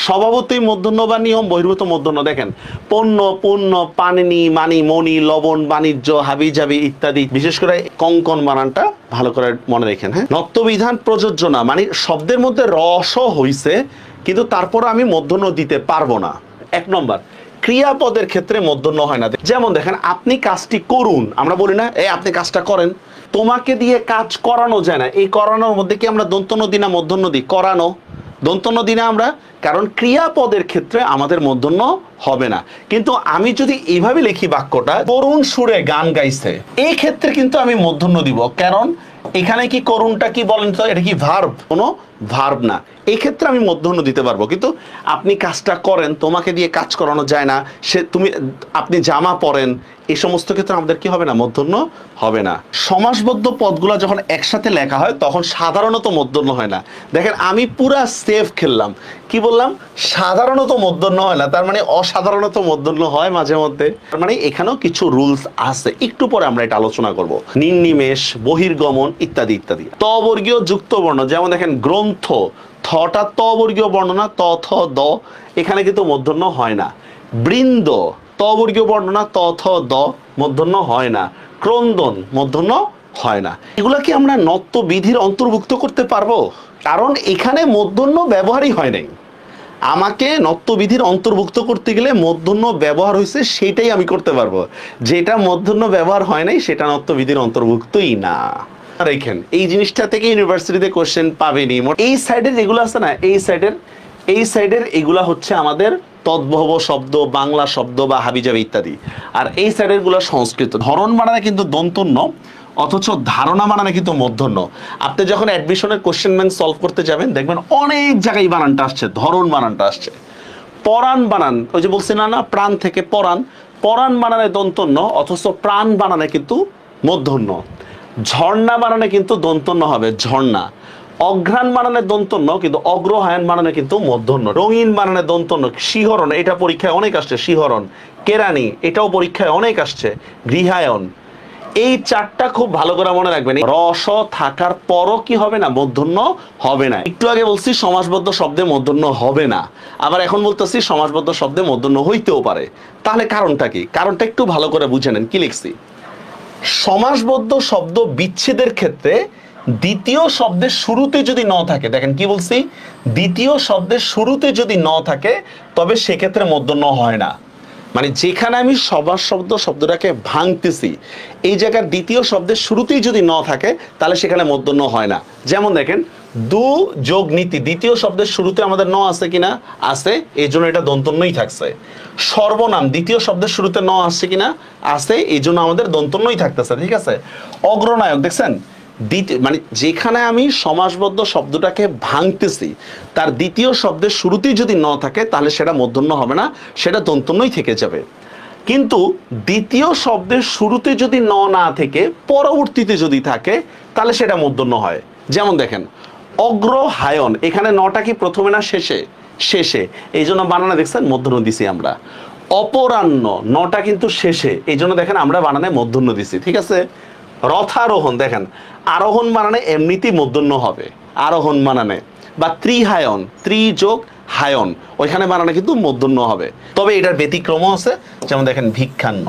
স্বভাবতই মূর্ধন্য বা নিয়ম বহির্ভূত মূর্ধন্য। দেখেন পণ্য, পূর্ণ, পানিনি, মানি, মণি, লবণ, বাণিজ্য, হাবি জাবি ইত্যাদি। বিশেষ করে কঙ্কন বানানটা ভালো করে মনে রাখেন। হ্যাঁ, নত্যবিধান প্রযোজ্য না, মানে শব্দের মধ্যে রসও হইছে কিন্তু তারপর আমি মূর্ধন্য দিতে পারবো না। 1 নম্বর, ক্রিয়াপদের ক্ষেত্রে মূর্ধন্য হয় না। যেমন দেখেন আপনি কাজটি করুন, আমরা বলি না এই আপনি কাজটা করেন। তোমাকে দিয়ে কাজ করানো যায় না, এই করানোর মধ্যে কি আমরা দন্তন্য দিই না মূর্ধন্য দিই? করানো দন্তন্য দিই না আমরা, কারণ ক্রিয়াপদের ক্ষেত্রে আমাদের মূর্ধন্য হবে না। কিন্তু আমি যদি এইভাবে লিখি বাক্যটা করুণ সুরে গান গাইছে, এই ক্ষেত্রে কিন্তু আমি মূর্ধন্য দিব। কারণ এখানে কি করুণটা কি বলেন তো, এটা কি ভার্ব? কোনো ভার্ব না, এই ক্ষেত্রে আমি মূর্ধন্য দিতে পারবো। কিন্তু আপনি কাজটা করেন, তোমাকে দিয়ে কাজ করানো যায় না, আপনি জামা পরেন, এই সমস্ত ক্ষেত্রে আমাদের কি হবে না? মূর্ধন্য হবে না। সমাসবদ্ধ পদগুলো যখন একসাথে লেখা হয় তখন সাধারণত মূর্ধন্য হয় না। দেখেন আমি পুরা সেফ খেললাম, কি বললাম? সাধারণত মূর্ধন্য হয় না, তার মানে অসাধারণত মূর্ধন্য হয় মাঝে মধ্যে। তার মানে এখানেও কিছু রুলস আছে, একটু পরে আমরা এটা আলোচনা করব। নির্নিমেষ, বহির্গমন ইত্যাদি ইত্যাদি। তবর্গীয় যুক্ত বর্ণ, যেমন দেখেন গ্রন্থ, থটা তবর্গীয় বর্ণ না, ত থ দ, এখানে কিন্তু মূর্ধন্য হয় না। বৃন্দ তবর্গীয় বর্ণ না, ত থ দ, মূর্ধন্য হয় না। ক্রন্দন মূর্ধন্য হয় না। এগুলা কি আমরা নত্য বিধির অন্তর্ভুক্ত করতে পারবো? কারণ এখানে মূর্ধন্য ব্যবহারই হয় নাই। আমাকে নত্যবিধির অন্তর্ভুক্ত করতে গেলে মূর্ধন্য ব্যবহার হয়েছে, সেটাই আমি করতে পারবো। যেটা মূর্ধন্য ব্যবহার হয় নাই সেটা নত্যবিধির অন্তর্ভুক্তই না। দেখেন এই জিনিসটা থেকে ইউনিভার্সিটিতে কোশ্চেন পাবেনি। এই সাইডের যেগুলো আছে না, এই সাইডের এগুলা হচ্ছে আমাদের তদ্ভব শব্দ, বাংলা শব্দ বা হাবিজাবি ইত্যাদি। আর এই সাইডের গুলো সংস্কৃত। ধরন বানানে কিন্তু দন্তন্য, অথচ ধারণা বানানে কিন্তু মূর্ধন্য। আপনি যখন অ্যাডমিশনের কোশ্চেন ব্যাংক সলভ করতে যাবেন দেখবেন অনেক জায়গায় বানানটা আসছে, ধরন বানানটা আসছে। পরাণ বানান, ওই যে বলছি না প্রাণ থেকে পরাণ, পরাণ বানানে দন্তন্য, অথচ প্রাণ বানানে কিন্তু মূর্ধন্য। ঝর্ণা বানানে কিন্তু দন্তন্য হবে, ঝর্ণা। অঘ্রাণ বানানে দন্তন্য, কিন্তু অগ্রহায়ণ বানানে কিন্তু মূর্ধন্য। রঙিন বানানে দন্তন্য। শিহরণ, এটা পরীক্ষায় অনেক আসছে, শিহরণ। কেরানি, এটাও পরীক্ষায় অনেক আসছে, গৃহায়ন। এই চারটা খুব ভালো করে মনে রাখবেন। রস থাকার পরও কি হবে না? মূর্ধন্য হবে না। একটু আগে বলছি সমাসবদ্ধ শব্দে মূর্ধন্য হবে না, আবার এখন বলতেছি সমাসবদ্ধ শব্দে মূর্ধন্য হইতেও পারে। তাহলে কারণটা কি? কারণটা একটু ভালো করে বুঝে নেন। কি লিখছি? সমাসবদ্ধ শব্দ বিচ্ছেদের ক্ষেত্রে দ্বিতীয় শব্দের শুরুতে যদি ন থাকে, দেখেন কি বলছি, দ্বিতীয় শব্দের শুরুতে যদি ন থাকে তবে সেক্ষেত্রে মূর্ধন্য হয় না। মানে যেখানে আমি সবার শব্দটাকে ভাঙতেছি, এই জায়গার দ্বিতীয় শব্দের শুরুতেই যদি ন থাকে তাহলে সেখানে মূর্ধন্য হয় না। যেমন দেখেন দু যোগ নীতি, দ্বিতীয় শব্দের শুরুতে আমাদের ন আছে কিনা? আছে, এই জন্য এটা দন্তন্যই থাকছে। সর্বনাম, দ্বিতীয় শব্দের শুরুতে ন আসছে কিনা? আছে, এই জন্য আমাদের দন্তন্যই থাকতেছে। ঠিক আছে। অগ্রনায়ক, দেখছেন মানে যেখানে আমি সমাসবদ্ধ শব্দটাকে ভাঙতেছি তার দ্বিতীয় শব্দের শুরুতেই যদি ন থাকে তাহলে সেটা মূর্ধন্য হবে না, সেটা দন্তন্যই থেকে যাবে। কিন্তু দ্বিতীয় শব্দের শুরুতে যদি ন না থেকে পরবর্তীতে যদি থাকে তাহলে সেটা মূর্ধন্য হয়। যেমন দেখেন অগ্রহায়ণ, এখানে নটা কি প্রথমে না শেষে? শেষে, এই জন্য বানানে দেখছেন মূর্ধন্য দিছি আমরা। অপরাহ্ন, নটা কিন্তু শেষে, এই জন্য দেখেন আমরা বানানে মূর্ধন্য দিছি। ঠিক আছে। রথারোহণ, দেখেন আরোহণ বানানে এমনিতেই মূর্ধন্য হবে, আরোহণ বানানে। বা ত্রিহায়ন, ত্রি যোগ হায়ন, ওইখানে বানানে কিন্তু মূর্ধন্য হবে। তবে এটার ব্যতিক্রমও আছে, যেমন দেখেন ভিক্ষান্ন,